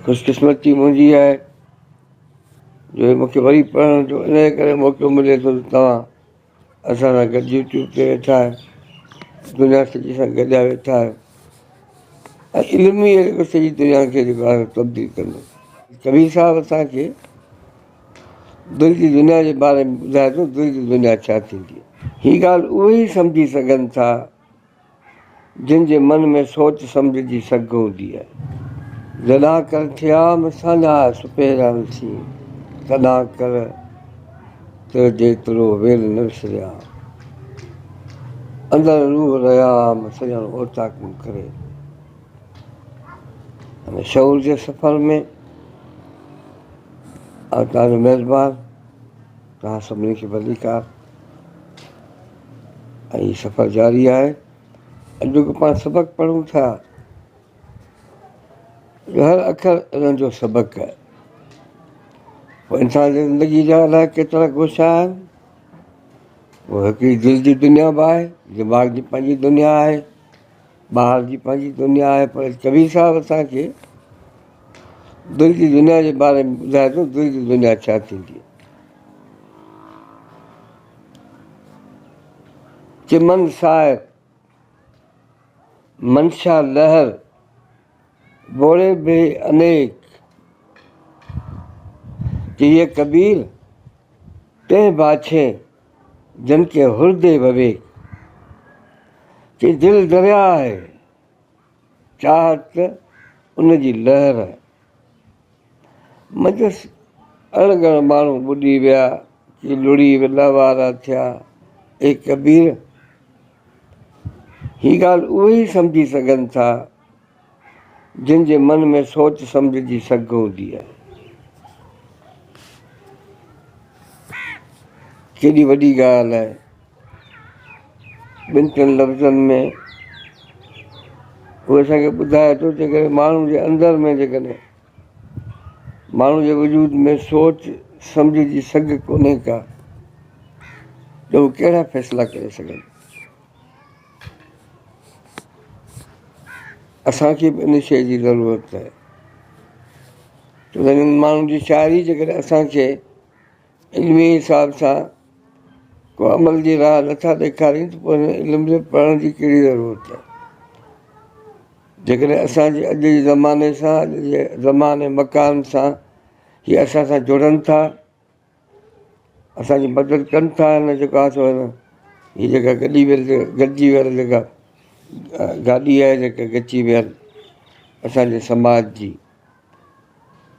ख़ुशकिस्मती मुंहिंजी आहे जो मूंखे वरी पढ़ण जो इन करे मौक़ो मिले थो त तव्हां असां सां गॾु यूट्यूब ते वेठा आहियो, दुनिया सॼी सां गॾिया वेठा आहियो ऐं इल्मु ई अहिड़ो सॼी दुनिया खे जेको आहे तब्दील कंदो। कबीर साहिबु असांखे दिलि जी दुनिया जे बारे में ॿुधाए थो, दिलि जी दुनिया छा थींदी आहे। हीअ ॻाल्हि उहे ई सम्झी सघनि था जिन जे मन में सोच सम्झ जी सघ हूंदी आहे। जॾहिं कर थिया मसाला सुपेरा विसी, तॾहिं कर त जेतिरो वेल न विसरिया, अंदरि रूह रहिया सॼण ओटाकूं करे। हाणे शऊर जे सफ़र में तव्हांजो मेज़बान तव्हां सभिनी खे भलीकार ऐं हीउ सफ़र जारी आहे। अॼु को पाण सबक़ु पढ़ूं था, हर अखर इन्हनि जो सबक़ु आहे। पोइ इंसान जी ज़िंदगी जा अलाए केतिरा गोशा आहिनि। पोइ हिकिड़ी दिलि जी दुनिया बि आहे, दिमाग़ जी पंहिंजी दुनिया आहे, ॿाहिरि जी पंहिंजी दुनिया आहे। पर कबीर साहिबु असांखे दिलि जी दुनिया जे बारे में ॿुधाए थो, दिलि जी दुनिया छा थींदी आहे। चिमन साहिब मनशा लहर बोले बे अनेक, कि ये कबीर ते बाछे जन के हृदय विवेक, कि दिल दरिया है चाहत उनजी लहर आहे। मजस अणगण माण्हू ॿुॾी विया कि लुड़ी विला वारा थिया, ए कबीर। हीअ ॻाल्हि उहे ई सम्झी सघनि था जिन जे मन में सोच सम्झ जी सघ हूंदी आहे। केॾी वॾी ॻाल्हि आहे। ॿिनि टिनि लफ़्ज़नि में उहे असांखे ॿुधाए थो, जेकॾहिं माण्हू जे अंदरि में जेकॾहिं माण्हू जे वजूद में सोच सम्झ जी सघ कोन्हे का त हू कहिड़ा फ़ैसिला करे सघनि। असांखे बि इन शइ जी ज़रूरत आहे। छो त माण्हुनि जी शाइरी जेकॾहिं असांखे इल्मी हिसाब सां को अमल जी राह नथा ॾेखारीनि त पोइ हिन इल्म जे पढ़ण जी कहिड़ी ज़रूरत आहे। जेकॾहिं असांजे अॼु जे ज़माने सां, अॼु जे ज़माने मकान सां हीअ असां सां जुड़नि था, असांजी मदद कनि था। हिन जेको आहे सो हिन हीअ जेका गॾिजी वियल जेका गाॾी आहे, जेका गची वियल असांजे समाज जी,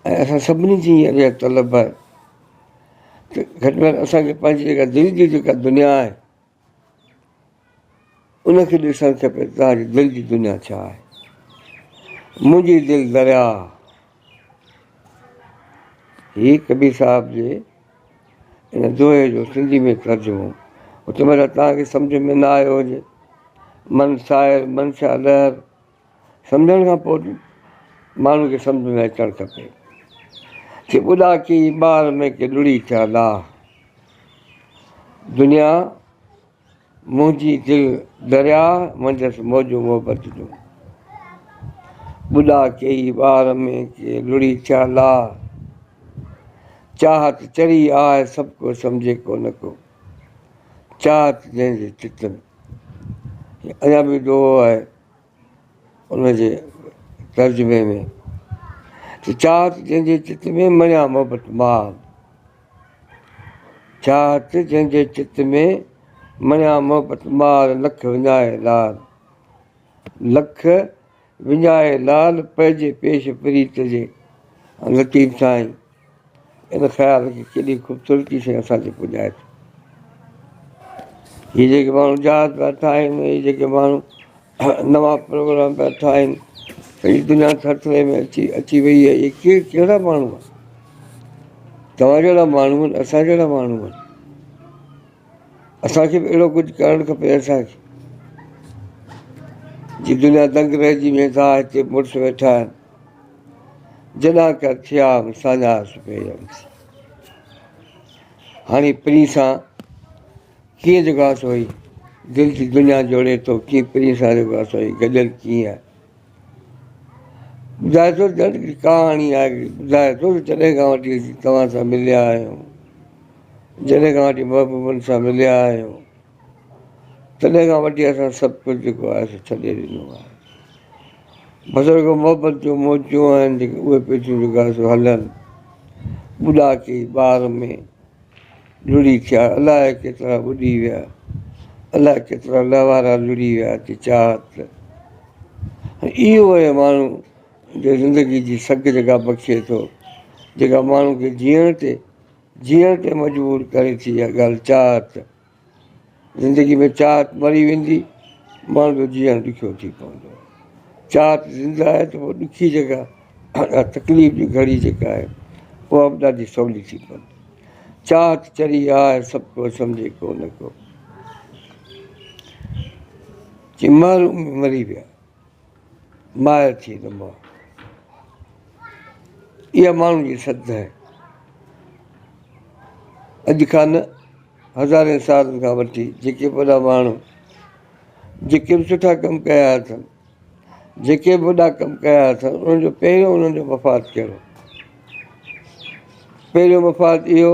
ऐं असां सभिनी जी इहा तलब आहे त घटि में घटि असांखे पंहिंजी जेका दिलि जी जेका दुनिया आहे उनखे ॾिसणु खपे। तव्हांजी दिलि जी दुनिया छा आहे। मुंहिंजी दिलि दरिया, हीअ कबीर साहिब जे इन दोहे जो सिंधी में तर्जुमो। हुते महिल तव्हांखे सम्झ में न आयो हुजे, मन साहिर मनशा लहर, सम्झण खां पोइ माण्हू खे सम्झ में अचणु खपे कि ॿुॾा की ॿार में के लुड़ी थिया लाह, दुनिया मुंहिंजी दिलि दरिया मंझसि मौजूं मोहबत जूं। ॿुॾा कई ॿार में के लुड़ी थिया लाह, चाहत चढ़ी आहे सभु को सम्झे कोन को, चाहत जंहिंजे चित में। अञा बि दोहो आहे उनजे तर्जुमे में, चाहत जंहिंजे चित में मञा मोहबत माल, चाहत जंहिंजे चित में मञा मोहबत माल, लख विञाए लाल, लख विञाए लाल पइजे पेश प्रीत जे। लतीफ़ साईं इन ख़्याल खे केॾी ख़ूबसूरती सां असांखे पुॼाए थो। हीअ जेके माण्हू जहाज पिया ठाहिनि, हीअ जेके माण्हू नवां प्रोग्राम पिया ठाहिनि, सॼी दुनिया थरथरे में अची वई आहे। इहे कहिड़ा माण्हू आहिनि? तव्हां जहिड़ा माण्हू आहिनि, असां जहिड़ा माण्हू आहिनि। असांखे बि अहिड़ो कुझु करणु खपे असांखे। जी दुनिया दंग रहिजी वेंदा, हिते मुड़ुस वेठा आहिनि, जॾहिं कर थिया साझा सुपेर। हाणे पीउ सां कीअं जेको आहे सो दिलि जी दुनिया जोड़े थो, कीअं पीउ सां जेको आहे सो गॾियल कीअं आहे। ॿुधाए थो हिकिड़ी कहाणी आहे, ॿुधाए थो जॾहिं खां वठी असीं तव्हां सां मिलिया आहियूं, जॾहिं खां वठी महबूबनि सां मिलिया आहियूं, तॾहिं खां वठी असां सभु कुझु जेको आहे सो छॾे ॾिनो आहे। बसि रुॻो मोहबत जूं मौजूं आहिनि जेके उहे पियूं थियूं जेका सो हलनि। ॿुॾा की ॿार में लुड़ी थिया, अलाए केतिरा ॿुॾी विया, अलाए केतिरा लवारा लुड़ी विया थी चाहत। इहो आहे माण्हू जो ज़िंदगी जी सघ जेका बख़्शे थो, जेका माण्हू खे जीअण ते मजबूर करे थी इहा ॻाल्हि चाहत। ज़िंदगी में चाहत मरी वेंदी, माण्हू जो जीअणु ॾुखियो थी पवंदो। चाहत ज़िंदा आहे त पोइ ॾुखी जेका तकलीफ़ जी घड़ी जेका आहे उहा बि ॾाढी सवली थी पवंदी। चाहत चरी आहे सभु को सम्झे कोन को, चई माण्हू मरी विया माहिर थी न मां। इहा माण्हू जी सद आहे। अॼु खां न हज़ारे सालनि खां वठी जेके वॾा माण्हू जेके बि सुठा कमु कया अथनि, जेके बि वॾा कमु कया अथनि, उन्हनि जो पहिरियों उन्हनि जो मफ़ाद कहिड़ो? पहिरियों मफ़ाद इहो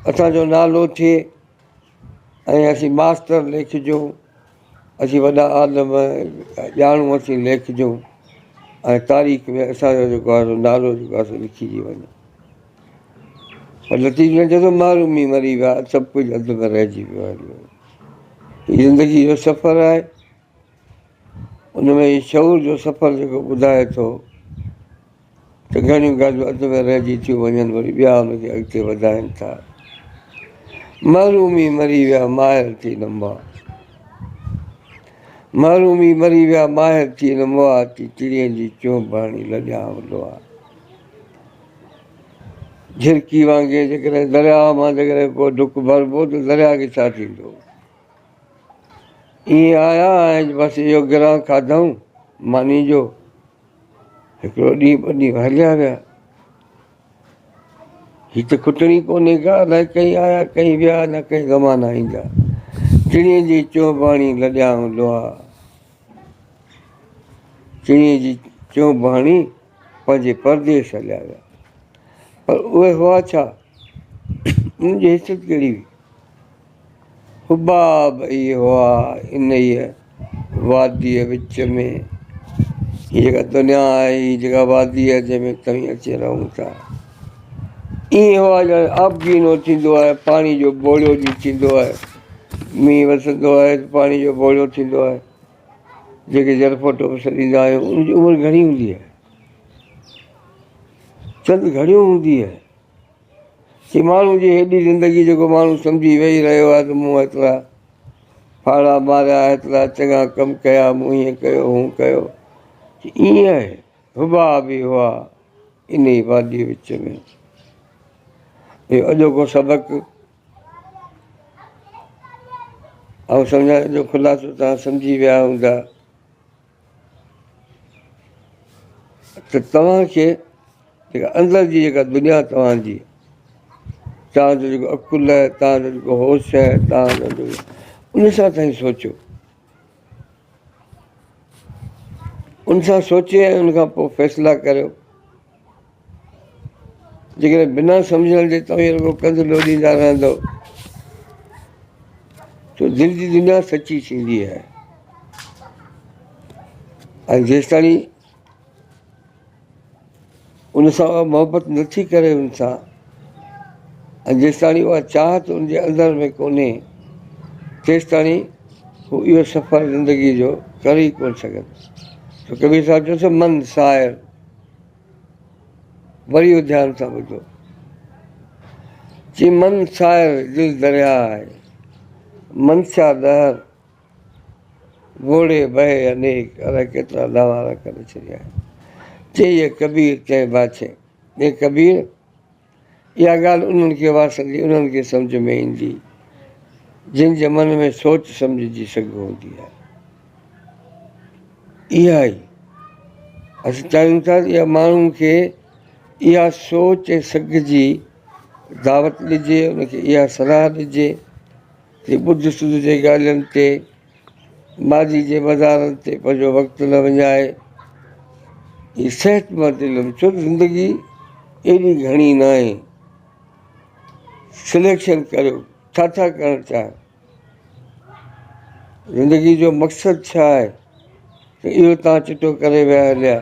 असांजो नालो थिए ऐं असीं मास्टर लेखिजूं, असीं वॾा आलम ॼाणूं असीं लेखिजूं ऐं तारीख़ में असांजो जेको आहे नालो जेको आहे सो लिखिजी वञे। पर नतीजो जॾहिं माण्हू मरी विया, सभु कुझु अध में रहिजी वियो आहे। हीअ ज़िंदगी जो सफ़र आहे, उनमें शऊर जो सफ़र जेको ॿुधाए थो त घणियूं ॻाल्हियूं अध में रहिजी थियूं वञनि, वरी ॿिया हुनखे अॻिते वधाइनि था। महरूमी मरी विया माहिर थी न मुआ, महरूमी मरी विया माहिर थी न मुआ, चिड़ियनि जी चोभाणी लॼा लोआ। झिरकी वांगुरु जेकॾहिं दरिया मां जेकॾहिं को डुक भरबो त दरिया खे छा थींदो? ईअं आया ऐं बसि इहो गिरां खाधऊं मानी जो, हिकिड़ो ॾींहुं ॿ ॾींहं हलिया विया। हीअ त खुटणी कोन्हे का, अलाए कहीं आया कहीं विया, न कहीं ज़माना ईंदा। चिड़ियनि जी चोभाणी लॼाऊं लोहा, चिड़ियनि जी चोभाणी पंहिंजे परदेस हलिया विया। पर उहे हुआ छा? उन्हनि जी हिसियत कहिड़ी हुई? हुबाब इहे हुआ इन ई वादीअ विच में। हीअ जेका दुनिया आहे, हीअ जेका वादी आहे जंहिंमें तव्हीं अची रहूं था, ईअं हुआ ॼण आबगीनो थींदो आहे, पाणी जो ॿोड़ियो जीअं थींदो आहे, मींहुं वसंदो आहे त पाणी जो ॿोड़ियो थींदो आहे, जेके जल फोटो बि छॾींदा आहियूं। उनजी उमिरि घणी हूंदी आहे? चंद घणियूं हूंदी आहे कि माण्हू जी हेॾी ज़िंदगी जेको माण्हू सम्झी वेही रहियो आहे त मूं एतिरा फाड़ा मारिया, एतिरा चङा कमु कया, मूं हीअं कयो हूअं कयो, ईअं आहे। हुबा बि हुआ इन ई वादीअ विच में। इहो अॼोको सबक़ु ऐं सम्झाइण जो ख़ुलासो तव्हां सम्झी विया हूंदा त तव्हांखे जेका अंदरि जी जेका दुनिया तव्हांजी, तव्हांजो जेको अकुलु आहे, तव्हांजो जेको होश आहे, तव्हांजो जेको उन सां तव्हां सोचियो, उन सां सोचे ऐं उनखां पोइ फ़ैसिला करियो। जेकॾहिं बिना सम्झण जे तव्हां रुॻो कंध लोॾींदा रहंदव त दिलि जी दुनिया सची थींदी आहे। ऐं जेसिताणी उन सां उहा मोहबत नथी करे उन सां, ऐं जेसिताणी उहा चाहत उनजे अंदरि में कोन्हे, तेसिताणी हू इहो सफ़र ज़िंदगी जो करे ई कोन सघंदो। त कबीर साहिबु चयोसि मन साहिर, वरी इहो ध्यानु सां ॿुधो, चई मन साहिर दिलि दरिया आहे, मनशा लहर घोड़े बहे अनेक, अलाए केतिरा लवारा करे छॾिया आहिनि। चई इहे कबीर कंहिं बाछे, हे कबीर इहा ॻाल्हि उन्हनि खे वासंदी, उन्हनि खे सम्झ में ईंदी जिन जे मन में सोच सम्झ जी सघ हूंदी आहे। इहा ई असीं चाहियूं था इहा माण्हुनि खे इहा सोच ऐं सघ जी दावत ॾिजे, उनखे इहा सलाह ॾिजे कि ॿुध सुध जे ॻाल्हियुनि ते, माजी जे मज़ारनि ते पंहिंजो वक़्तु न विञाए, हीउ सिहतमंद इल्मु, छो त ज़िंदगी एॾी घणी न आहे। सिलेक्शन करियो छा छा करणु चाहियो, ज़िंदगी जो मक़सदु छा आहे, त इहो तव्हां चिटो करे विया हलिया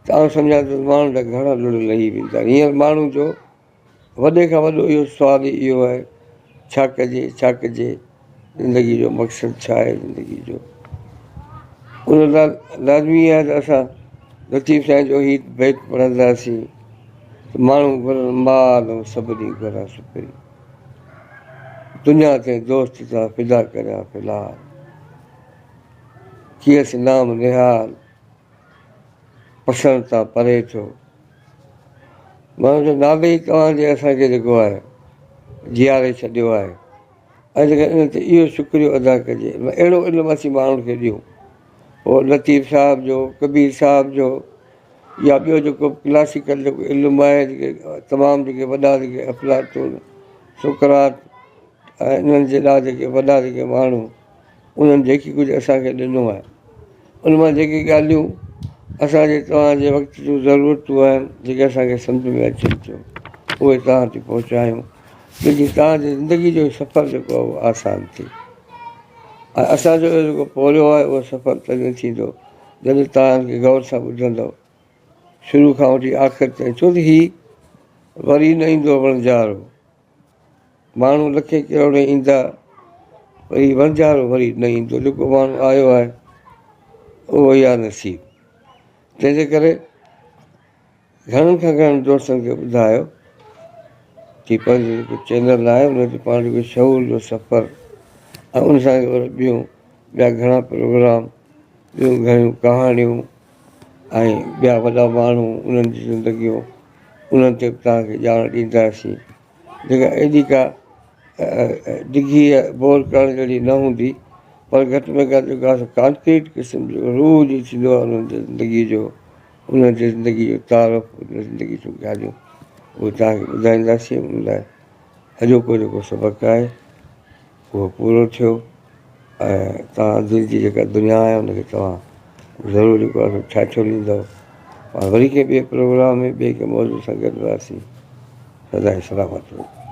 तव्हां सम्झा त माण्हुनि जा घणा लुड़ लही वेंदा। हींअर माण्हू जो वॾे खां वॾो इहो सुवालु इहो आहे, छा कजे छा कजे, ज़िंदगी जो मक़सदु छा आहे ज़िंदगी जो। उन लाइ लाज़मी आहे त असां लतीफ़ साईं जो ही बैत पढ़ंदासीं त माण्हू घुरनि माल ऐं सभिनी घुरां सुपिरी, दुनिया ते दोस्त सां फिदा करियां फ़िलहाल, कीअसि नाम निहाल पसंदि सां परे थो। माण्हू जो नाले ई तव्हांजे असांखे जेको आहे जीआरे छॾियो आहे। अॼुकल्ह इन ते इहो शुक्रियो अदा कजे, अहिड़ो इल्मु असीं माण्हुनि खे ॾियूं। उहो लतीफ़ साहिब जो, कबीर साहिब जो, या ॿियो जेको क्लासिकल जेको इल्मु आहे, जेके तमामु जेके वॾा जेके अफलातून सुकरात ऐं इन्हनि जेॾा जेके वॾा जेके माण्हू, उन्हनि जेकी कुझु असांखे ॾिनो आहे, उन मां जेके ॻाल्हियूं असांजे तव्हांजे वक़्त जूं ज़रूरतूं आहिनि, जेके असांखे सम्झ में अचनि थियूं, उहे तव्हां ते पहुचायूं, लेकिन तव्हांजी ज़िंदगी जो सफ़र जेको आहे उहो आसानु थिए। ऐं असांजो जेको पोरियो आहे उहो सफ़र तॾहिं थींदो जॾहिं तव्हां हिनखे गौर सां ॿुधंदव, शुरू खां वठी आख़िर ताईं। छो त हीउ वरी न ईंदो वणझारो, माण्हू लखे करोड़ ईंदा, वरी वणझारो वरी न ईंदो। जेको माण्हू आयो आहे उहो ई आहे नसीबु। तंहिंजे करे घणनि खां घणनि दोस्तनि खे ॿुधायो कि पंहिंजो जेको चैनल आहे उन ते पाण जेको शऊर जो सफ़र ऐं उन सां ॿियूं ॿिया घणा प्रोग्राम, ॿियूं घणियूं कहाणियूं ऐं ॿिया वॾा माण्हू उन्हनि जी ज़िंदगियूं, उन्हनि ते बि तव्हांखे ॼाण ॾींदासीं, जेका एॾी का डिघी बोर करण जहिड़ी न हूंदी, पर घटि में घटि जेको आहे कॉन्क्रीट क़िस्म जो रूह जी थींदो आहे उन्हनि जी ज़िंदगी जो, उन्हनि जी ज़िंदगी जो तारफ़, उन ज़िंदगी जूं ॻाल्हियूं उहे तव्हांखे ॿुधाईंदासीं। उन लाइ अॼोको जेको सबक़ु आहे उहो पूरो थियो ऐं तव्हां दिलि जी जेका दुनिया आहे उनखे तव्हां ज़रूरु जेको आहे ठाहियो ॾींदव। पाण वरी कंहिं ॿिए प्रोग्राम में ॿिए कंहिं मौज़ूअ सां गॾु हुआसीं। सदाईं सलामत हुओ।